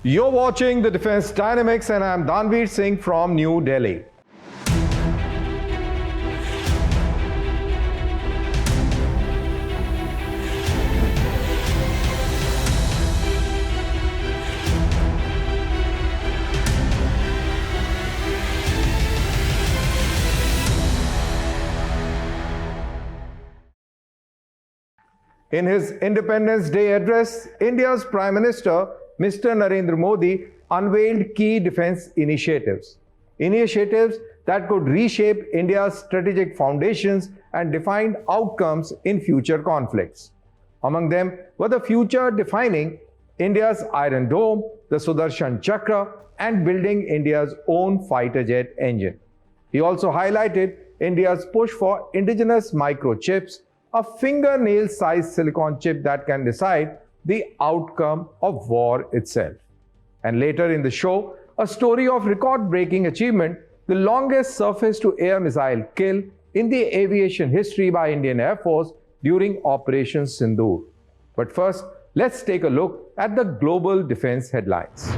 You're watching the Defense Dynamics and I'm Danveer Singh from New Delhi. In his Independence Day address, India's Prime Minister, Mr. Narendra Modi, unveiled key defense initiatives. Initiatives that could reshape India's strategic foundations and define outcomes in future conflicts. Among them were the future defining India's Iron Dome, the Sudarshan Chakra, and building India's own fighter jet engine. He also highlighted India's push for indigenous microchips, a fingernail-sized silicon chip that can decide the outcome of war itself. And later in the show, a story of record-breaking achievement, the longest surface-to-air missile kill in the aviation history by Indian Air Force during Operation Sindoor. But first, let's take a look at the global defense headlines.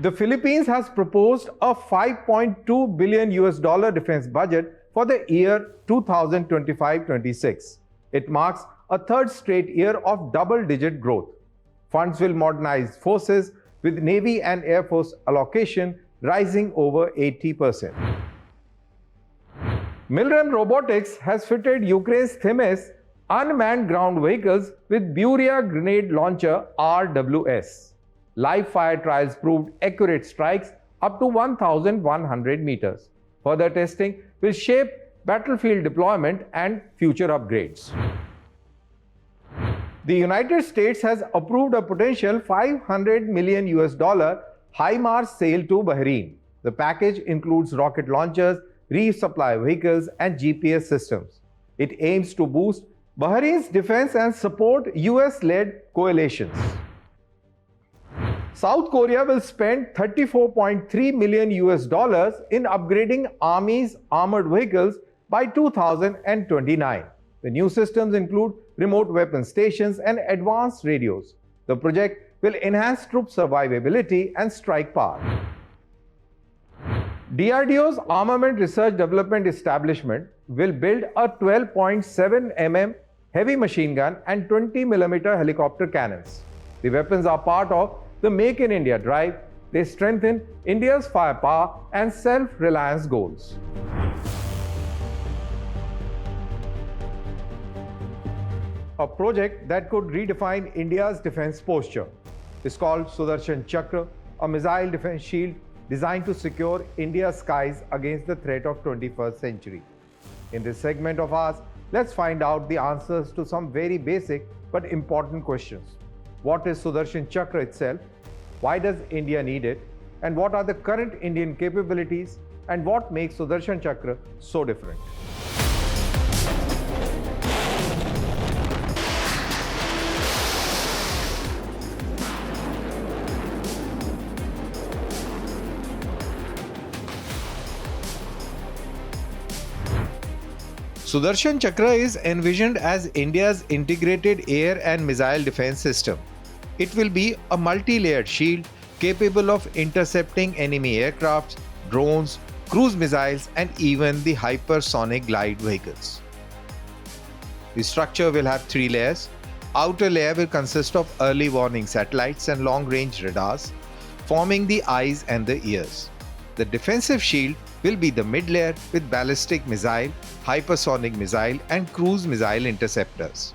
The Philippines has proposed a $5.2 billion defense budget for the year 2025-26. It marks a third straight year of double-digit growth. Funds will modernize forces, with Navy and Air Force allocation rising over 80%. Milrem Robotics has fitted Ukraine's Themis unmanned ground vehicles with Buria grenade launcher RWS. Live fire trials proved accurate strikes up to 1,100 meters. Further testing will shape battlefield deployment and future upgrades. The United States has approved a potential $500 million HIMARS sale to Bahrain. The package includes rocket launchers, resupply vehicles, and GPS systems. It aims to boost Bahrain's defense and support US-led coalitions. South Korea will spend $34.3 million in upgrading Army's armored vehicles by 2029. The new systems include remote weapon stations and advanced radios. The project will enhance troop survivability and strike power. DRDO's Armament Research Development Establishment will build a 12.7 mm heavy machine gun and 20 mm helicopter cannons. The weapons are part of the Make in India drive. They strengthen India's firepower and self-reliance goals. A project that could redefine India's defense posture is called Sudarshan Chakra, a missile defense shield designed to secure India's skies against the threat of 21st century. In this segment of ours, let's find out the answers to some very basic but important questions. What is Sudarshan Chakra itself? Why does India need it? And what are the current Indian capabilities? And what makes Sudarshan Chakra so different? Sudarshan Chakra is envisioned as India's integrated air and missile defense system. It will be a multi-layered shield capable of intercepting enemy aircrafts, drones, cruise missiles, and even the hypersonic glide vehicles. The structure will have 3 layers. Outer layer will consist of early warning satellites and long-range radars, forming the eyes and the ears. The defensive shield will be the mid-layer with ballistic missile, hypersonic missile, and cruise missile interceptors.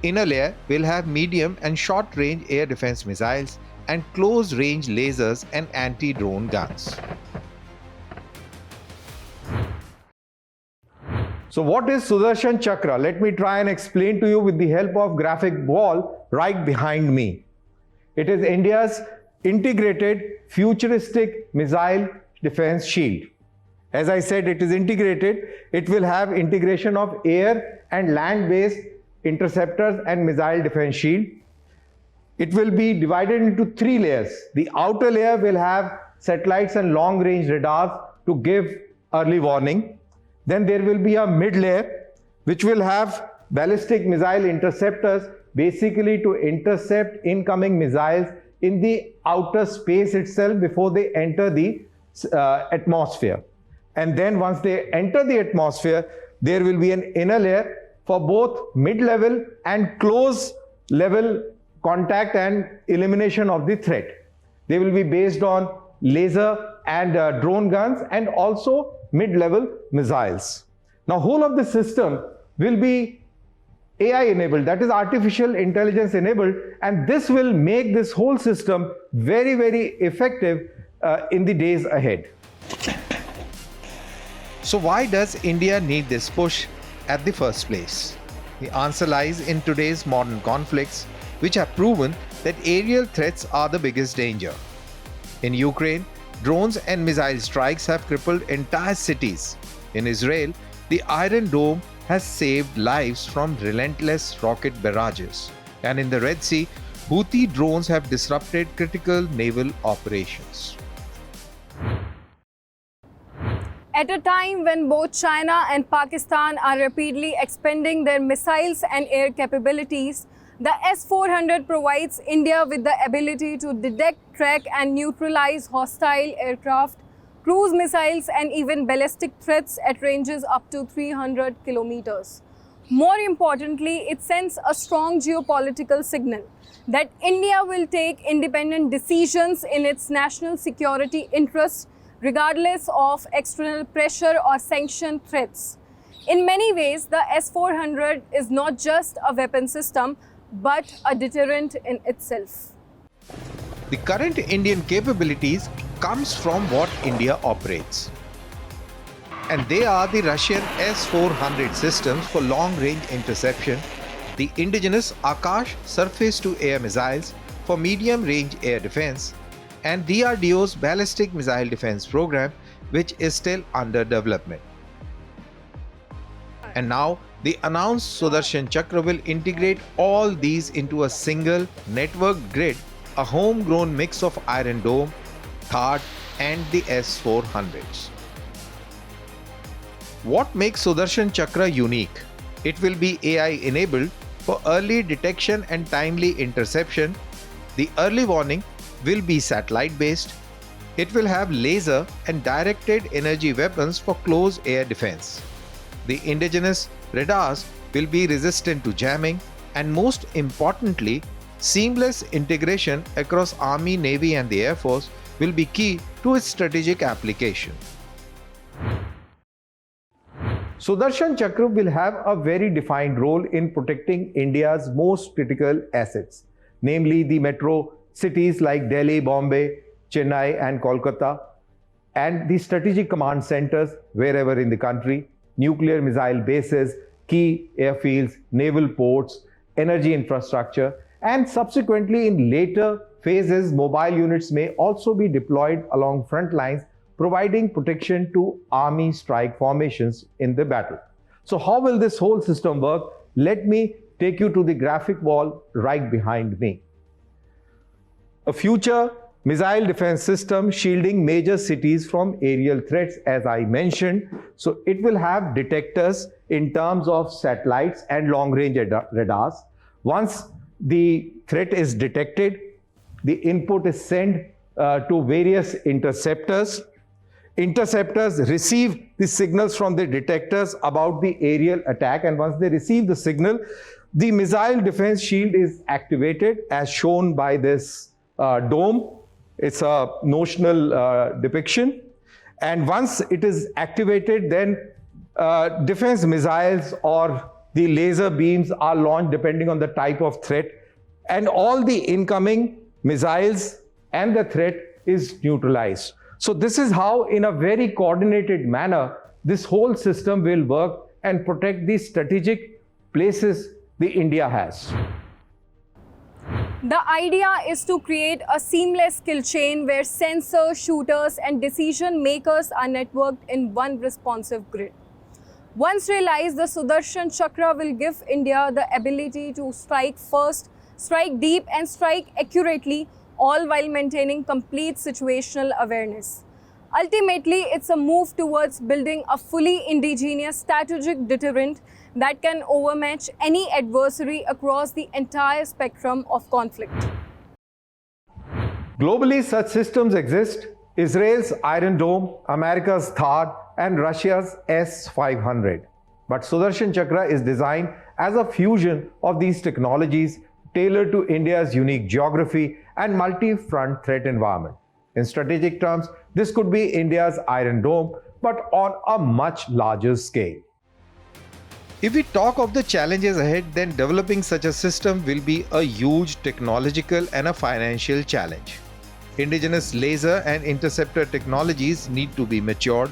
Inner layer will have medium and short-range air defense missiles and close-range lasers and anti-drone guns. So what is Sudarshan Chakra? Let me try and explain to you with the help of graphic wall right behind me. It is India's integrated futuristic missile defense shield. As I said, it is integrated. It will have integration of air and land-based interceptors and missile defense shield. It will be divided into 3 layers. The outer layer will have satellites and long-range radars to give early warning. Then there will be a mid layer which will have ballistic missile interceptors basically to intercept incoming missiles in the outer space itself before they enter the atmosphere. And then once they enter the atmosphere, there will be an inner layer for both mid-level and close-level contact and elimination of the threat. They will be based on laser and drone guns and also mid-level missiles. Now, whole of the system will be AI enabled, that is artificial intelligence enabled, and this will make this whole system very, very effective in the days ahead. So why does India need this push at the first place? The answer lies in today's modern conflicts, which have proven that aerial threats are the biggest danger. In Ukraine, drones and missile strikes have crippled entire cities. In Israel, the Iron Dome has saved lives from relentless rocket barrages. And in the Red Sea, Houthi drones have disrupted critical naval operations. At a time when both China and Pakistan are rapidly expanding their missiles and air capabilities, the S-400 provides India with the ability to detect, track and neutralize hostile aircraft, cruise missiles and even ballistic threats at ranges up to 300 kilometers. More importantly, it sends a strong geopolitical signal that India will take independent decisions in its national security interests regardless of external pressure or sanction threats. In many ways, the S-400 is not just a weapon system, but a deterrent in itself. The current Indian capabilities comes from what India operates. And they are the Russian S-400 systems for long-range interception, the indigenous Akash surface-to-air missiles for medium-range air defense, and DRDO's ballistic missile defense program, which is still under development. And now, the announced Sudarshan Chakra will integrate all these into a single networked grid, a homegrown mix of Iron Dome, THAAD and the S-400s. What makes Sudarshan Chakra unique? It will be AI enabled for early detection and timely interception. The early warning will be satellite based. It will have laser and directed energy weapons for close air defense. The indigenous radars will be resistant to jamming, and most importantly, seamless integration across Army, Navy and the Air Force will be key to its strategic application. Sudarshan Chakra will have a very defined role in protecting India's most critical assets, namely the metro cities like Delhi, Bombay, Chennai and Kolkata, and the strategic command centers wherever in the country, nuclear missile bases, key airfields, naval ports, energy infrastructure, and subsequently in later phases, mobile units may also be deployed along front lines, providing protection to army strike formations in the battle. So how will this whole system work? Let me take you to the graphic wall right behind me. A future missile defense system shielding major cities from aerial threats, as I mentioned. So it will have detectors in terms of satellites and long-range radars. Once the threat is detected, the input is sent to various interceptors. Interceptors receive the signals from the detectors about the aerial attack, and once they receive the signal, the missile defense shield is activated as shown by this dome. It's a notional depiction, and once it is activated, then defense missiles or the laser beams are launched depending on the type of threat, and all the incoming missiles and the threat is neutralized. So this is how, in a very coordinated manner, this whole system will work and protect the strategic places the India has. The idea is to create a seamless kill chain where sensors, shooters and decision makers are networked in one responsive grid. Once realized, the Sudarshan Chakra will give India the ability to strike first, strike deep and strike accurately, all while maintaining complete situational awareness. Ultimately, it's a move towards building a fully indigenous strategic deterrent that can overmatch any adversary across the entire spectrum of conflict. Globally, such systems exist: Israel's Iron Dome, America's THAAD, and Russia's S-500. But Sudarshan Chakra is designed as a fusion of these technologies tailored to India's unique geography and multi-front threat environment. In strategic terms, this could be India's Iron Dome, but on a much larger scale. If we talk of the challenges ahead, then developing such a system will be a huge technological and a financial challenge. Indigenous laser and interceptor technologies need to be matured.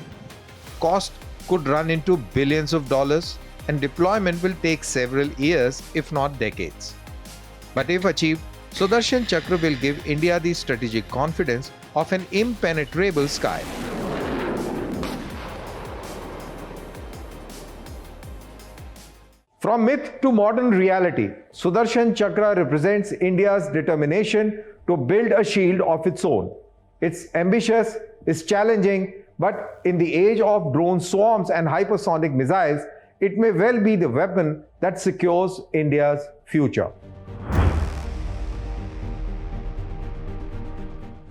Cost could run into billions of dollars, and deployment will take several years, if not decades. But if achieved, Sudarshan Chakra will give India the strategic confidence of an impenetrable sky. From myth to modern reality, Sudarshan Chakra represents India's determination to build a shield of its own. It's ambitious, it's challenging, but in the age of drone swarms and hypersonic missiles, it may well be the weapon that secures India's future.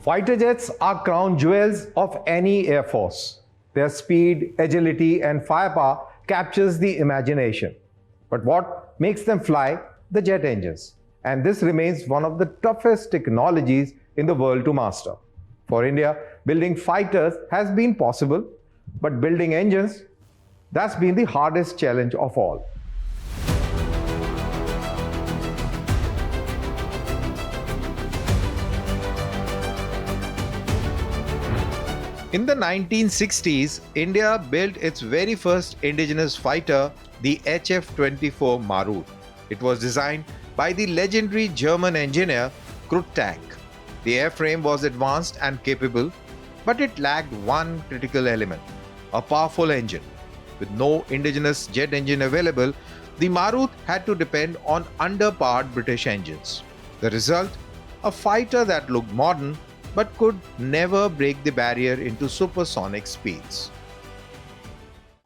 Fighter jets are crown jewels of any air force. Their speed, agility, and firepower captures the imagination. But what makes them fly? The jet engines. And this remains one of the toughest technologies in the world to master. For India, building fighters has been possible, but building engines, that's been the hardest challenge of all. In the 1960s, India built its very first indigenous fighter, the HF-24 Marut. It was designed by the legendary German engineer Crore. The airframe was advanced and capable, but it lacked one critical element: a powerful engine. With no indigenous jet engine available, the Marut had to depend on underpowered British engines. The result? A fighter that looked modern but could never break the barrier into supersonic speeds.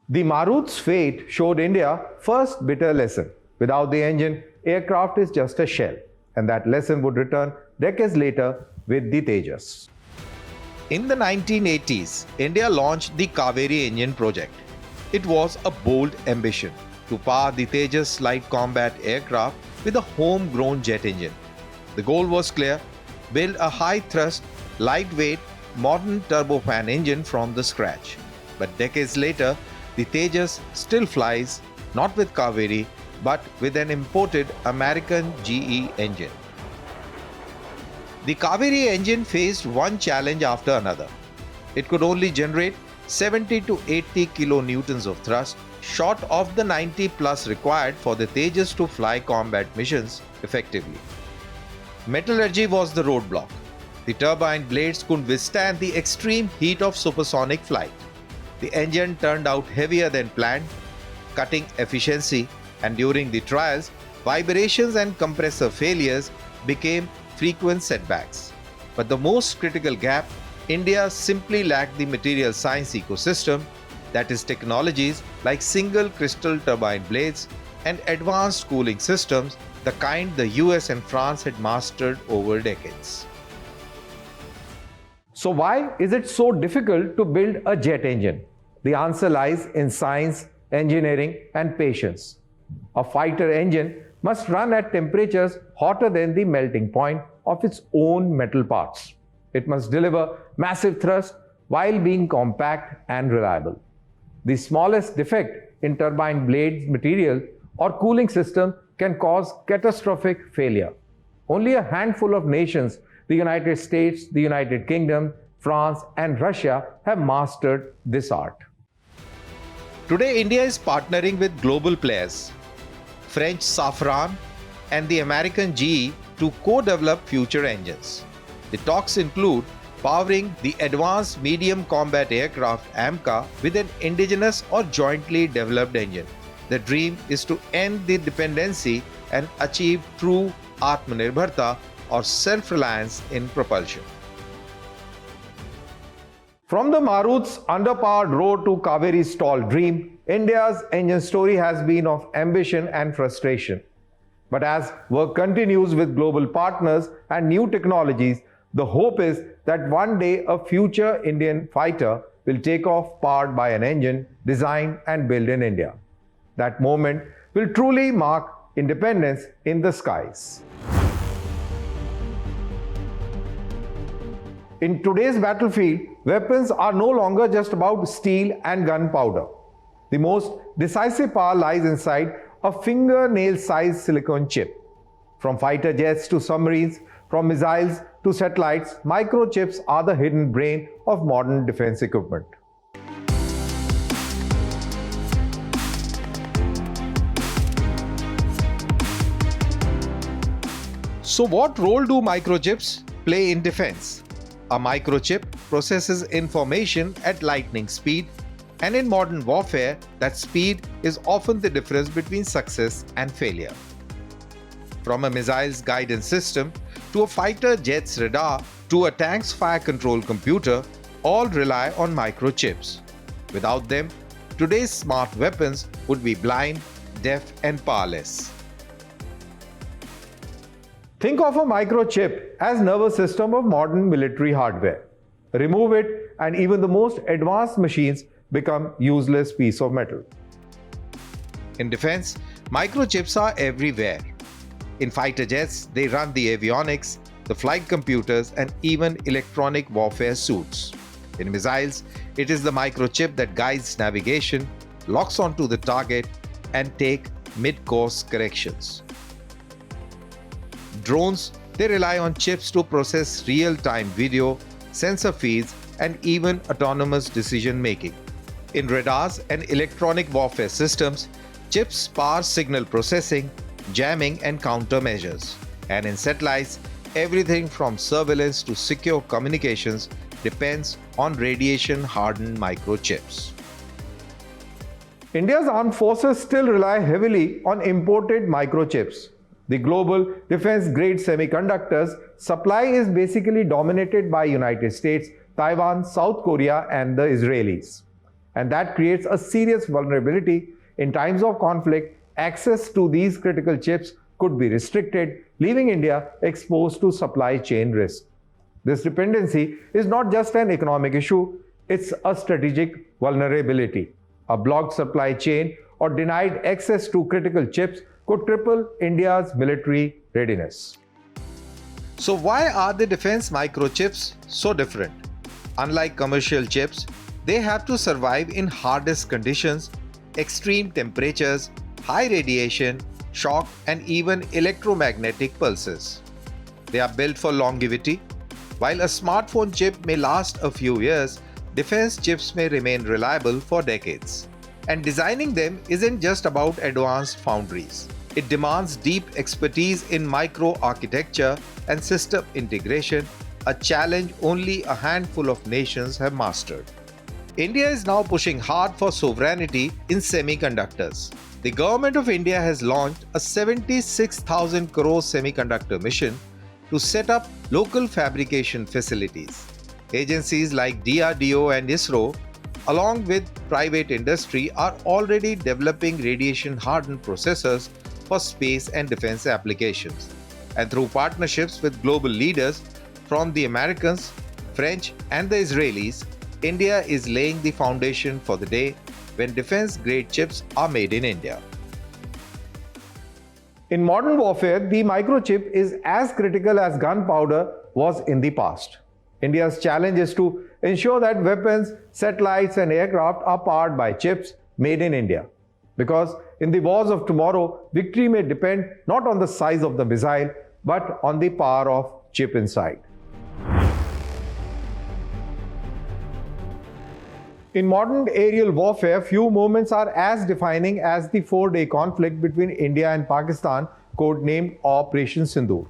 The Marut's fate showed India's first bitter lesson. Without the engine, aircraft is just a shell, and that lesson would return decades later with the Tejas. In the 1980s, India launched the Kaveri engine project. It was a bold ambition to power the Tejas light combat aircraft with a homegrown jet engine. The goal was clear: build a high-thrust, lightweight, modern turbofan engine from the scratch. But decades later, the Tejas still flies, not with Kaveri, but with an imported American GE engine. The Kaveri engine faced one challenge after another. It could only generate 70 to 80 kilonewtons of thrust, short of the 90 plus required for the Tejas to fly combat missions effectively. Metallurgy was the roadblock. The turbine blades couldn't withstand the extreme heat of supersonic flight. The engine turned out heavier than planned, cutting efficiency, and during the trials, vibrations and compressor failures became frequent setbacks. But the most critical gap: India simply lacked the material science ecosystem, that is, technologies like single crystal turbine blades and advanced cooling systems, the kind the US and France had mastered over decades. So why is it so difficult to build a jet engine? The answer lies in science, engineering, and patience. A fighter engine must run at temperatures hotter than the melting point of its own metal parts. It must deliver massive thrust while being compact and reliable. The smallest defect in turbine blades material or cooling system can cause catastrophic failure. Only a handful of nations, the United States, the United Kingdom, France, and Russia, have mastered this art. Today, India is partnering with global players, French Safran and the American GE, to co-develop future engines. The talks include powering the Advanced Medium Combat Aircraft AMCA with an indigenous or jointly developed engine. The dream is to end the dependency and achieve true Atmanirbharta, or self-reliance in propulsion. From the Marut's underpowered roar to Kaveri's tall dream, India's engine story has been of ambition and frustration. But as work continues with global partners and new technologies, the hope is that one day a future Indian fighter will take off powered by an engine designed and built in India. That moment will truly mark independence in the skies. In today's battlefield, weapons are no longer just about steel and gunpowder. The most decisive power lies inside a fingernail-sized silicon chip. From fighter jets to submarines, from missiles to satellites, microchips are the hidden brain of modern defense equipment. So what role do microchips play in defense? A microchip processes information at lightning speed, and in modern warfare, that speed is often the difference between success and failure. From a missile's guidance system to a fighter jet's radar to a tank's fire control computer, all rely on microchips. Without them, today's smart weapons would be blind, deaf, and powerless. Think of a microchip as nervous system of modern military hardware. Remove it and even the most advanced machines become useless piece of metal. In defense, microchips are everywhere. In fighter jets, they run the avionics, the flight computers, and even electronic warfare suits. In missiles, it is the microchip that guides navigation, locks onto the target, and take mid-course corrections. Drones, they rely on chips to process real-time video, sensor feeds, and even autonomous decision-making. In radars and electronic warfare systems, chips power signal processing, jamming, and countermeasures. And in satellites, everything from surveillance to secure communications depends on radiation-hardened microchips. India's armed forces still rely heavily on imported microchips. The global defense-grade semiconductors supply is basically dominated by United States, Taiwan, South Korea, and the Israelis. And that creates a serious vulnerability. In times of conflict, access to these critical chips could be restricted, leaving India exposed to supply chain risk. This dependency is not just an economic issue, it's a strategic vulnerability. A blocked supply chain or denied access to critical chips could cripple India's military readiness. So why are the defense microchips so different? Unlike commercial chips, they have to survive in hardest conditions, extreme temperatures, high radiation, shock, and even electromagnetic pulses. They are built for longevity. While a smartphone chip may last a few years, defense chips may remain reliable for decades. And designing them isn't just about advanced foundries. It demands deep expertise in microarchitecture and system integration, a challenge only a handful of nations have mastered. India is now pushing hard for sovereignty in semiconductors. The government of India has launched a 76,000 crore semiconductor mission to set up local fabrication facilities. Agencies like DRDO and ISRO, along with private industry, are already developing radiation-hardened processors for space and defense applications. And through partnerships with global leaders from the Americans, French, and the Israelis, India is laying the foundation for the day when defense-grade chips are made in India. In modern warfare, the microchip is as critical as gunpowder was in the past. India's challenge is to ensure that weapons, satellites, and aircraft are powered by chips made in India. Because in the wars of tomorrow, victory may depend not on the size of the missile, but on the power of chip inside. In modern aerial warfare, few moments are as defining as the 4-day conflict between India and Pakistan, codenamed Operation Sindoor.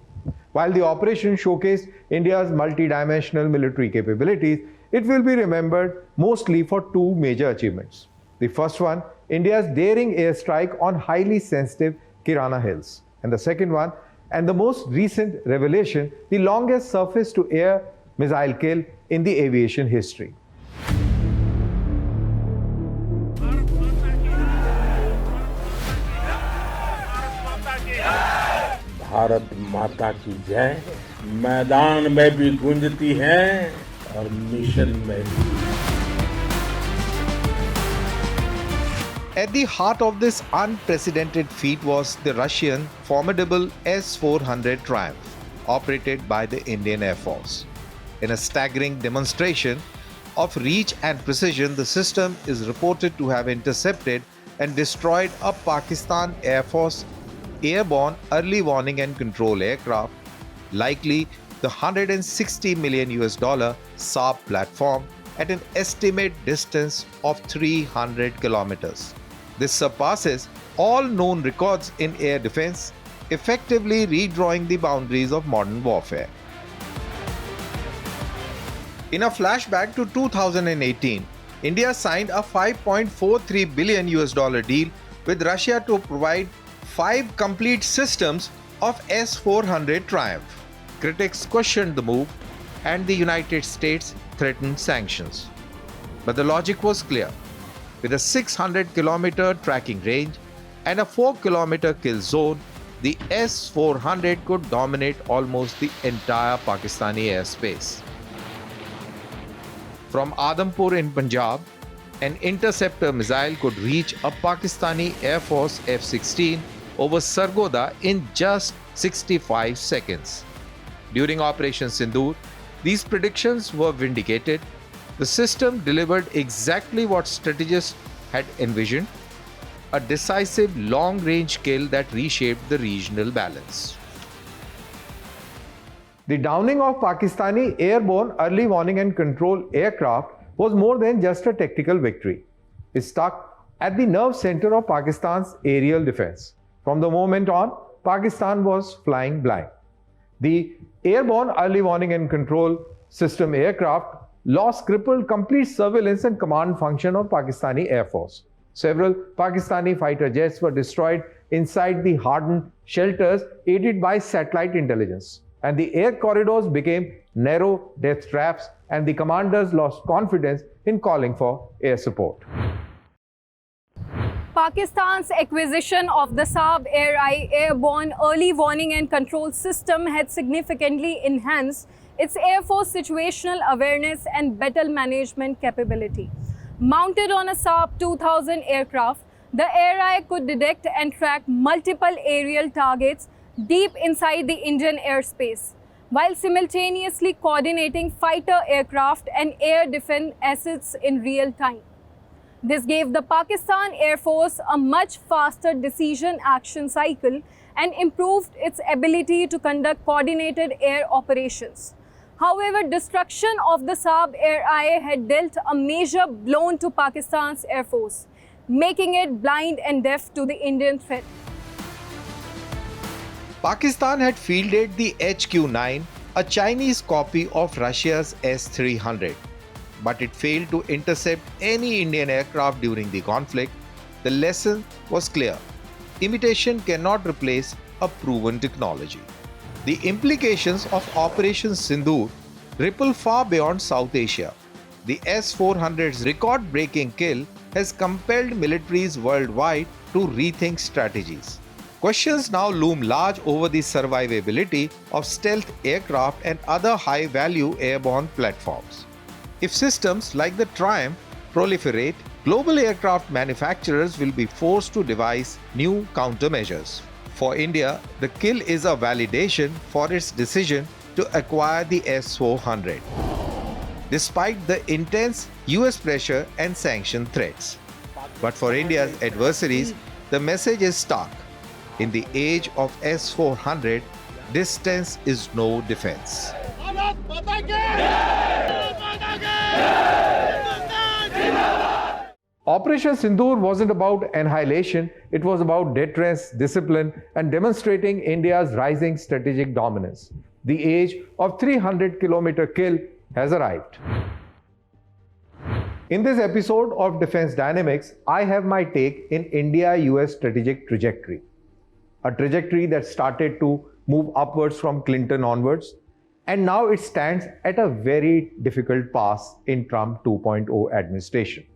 While the operation showcased India's multidimensional military capabilities, it will be remembered mostly for two major achievements. The first one, India's daring airstrike on highly sensitive Kirana Hills. And the second one, and the most recent revelation, the longest surface-to-air missile kill in the aviation history. Bharat माता की जय मैदान में भी गूंजती है और mission में भी। At the heart of this unprecedented feat was the Russian formidable S-400 Triumph, operated by the Indian Air Force. In a staggering demonstration of reach and precision, the system is reported to have intercepted and destroyed a Pakistan Air Force airborne early warning and control aircraft, likely the $160 million Saab platform at an estimate distance of 300 kilometers. This surpasses all known records in air defense, effectively redrawing the boundaries of modern warfare. In a flashback to 2018, India signed a $5.43 billion deal with Russia to provide 5 complete systems of S-400 Triumph. Critics questioned the move, and the United States threatened sanctions. But the logic was clear. With a 600-kilometer tracking range and a 4-kilometer kill zone, the S-400 could dominate almost the entire Pakistani airspace. From Adampur in Punjab, an interceptor missile could reach a Pakistani Air Force F-16 over Sargodha in just 65 seconds. During Operation Sindoor, these predictions were vindicated. The system delivered exactly what strategists had envisioned, a decisive long-range kill that reshaped the regional balance. The downing of Pakistani airborne early warning and control aircraft was more than just a tactical victory. It struck at the nerve center of Pakistan's aerial defense. From the moment on, Pakistan was flying blind. The airborne early warning and control system aircraft lost crippled complete surveillance and command function of Pakistani Air Force. Several Pakistani fighter jets were destroyed inside the hardened shelters aided by satellite intelligence. And the air corridors became narrow death traps, and the commanders lost confidence in calling for air support. Pakistan's acquisition of the Saab Air-I airborne early warning and control system had significantly enhanced its Air Force situational awareness and battle management capability. Mounted on a Saab 2000 aircraft, the Air-I could detect and track multiple aerial targets deep inside the Indian airspace, while simultaneously coordinating fighter aircraft and air defense assets in real time. This gave the Pakistan Air Force a much faster decision action cycle and improved its ability to conduct coordinated air operations. However, destruction of the Saab Air-I had dealt a major blow to Pakistan's Air Force, making it blind and deaf to the Indian threat. Pakistan had fielded the HQ-9, a Chinese copy of Russia's S-300, but it failed to intercept any Indian aircraft during the conflict. The lesson was clear: imitation cannot replace a proven technology. The implications of Operation Sindoor ripple far beyond South Asia. The S-400's record-breaking kill has compelled militaries worldwide to rethink strategies. Questions now loom large over the survivability of stealth aircraft and other high-value airborne platforms. If systems like the Triumph proliferate, global aircraft manufacturers will be forced to devise new countermeasures. For India, the kill is a validation for its decision to acquire the S-400, despite the intense US pressure and sanction threats. But for India's adversaries, the message is stark. In the age of S-400, distance is no defense. Operation Sindoor wasn't about annihilation, it was about deterrence, discipline, and demonstrating India's rising strategic dominance. The age of 300-kilometer kill has arrived. In this episode of Defense Dynamics, I have my take in India-US strategic trajectory. A trajectory that started to move upwards from Clinton onwards, and now it stands at a very difficult pass in Trump 2.0 administration.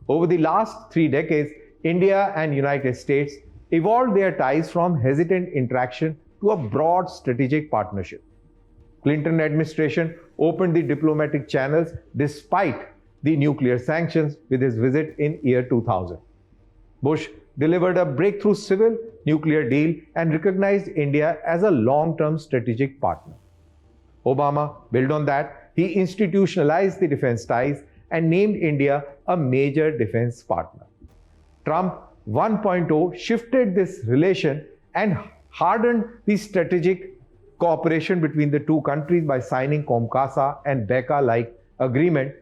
Over the last 3 decades, India and United States evolved their ties from hesitant interaction to a broad strategic partnership. Clinton administration opened the diplomatic channels despite the nuclear sanctions with his visit in year 2000. Bush delivered a breakthrough civil nuclear deal and recognized India as a long-term strategic partner. Obama built on that. He institutionalized the defense ties and named India a major defense partner. Trump 1.0 shifted this relation and hardened the strategic cooperation between the two countries by signing COMCASA and BECA-like agreement,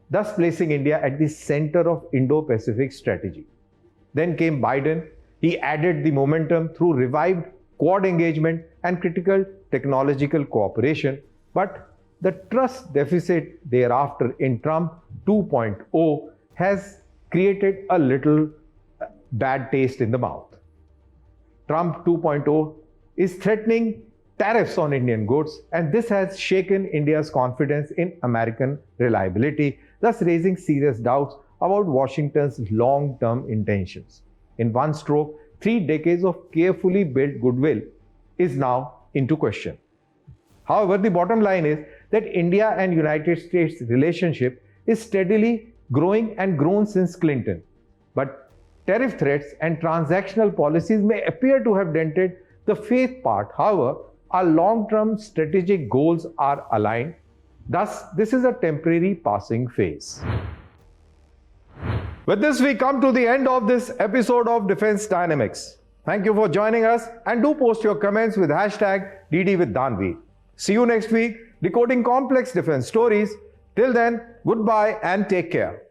thus placing India at the center of Indo-Pacific strategy. Then came Biden. He added the momentum through revived Quad engagement and critical technological cooperation, but the trust deficit thereafter in Trump 2.0 has created a little bad taste in the mouth. Trump 2.0 is threatening tariffs on Indian goods, and this has shaken India's confidence in American reliability, thus raising serious doubts about Washington's long-term intentions. In one stroke, 3 decades of carefully built goodwill is now into question. However, the bottom line is that India and United States relationship is steadily growing and grown since Clinton. But tariff threats and transactional policies may appear to have dented the faith part. However, our long-term strategic goals are aligned. Thus, this is a temporary passing phase. With this, we come to the end of this episode of Defense Dynamics. Thank you for joining us, and do post your comments with hashtag #DDWithDanvi. See you next week, decoding complex defense stories. Till then, goodbye and take care.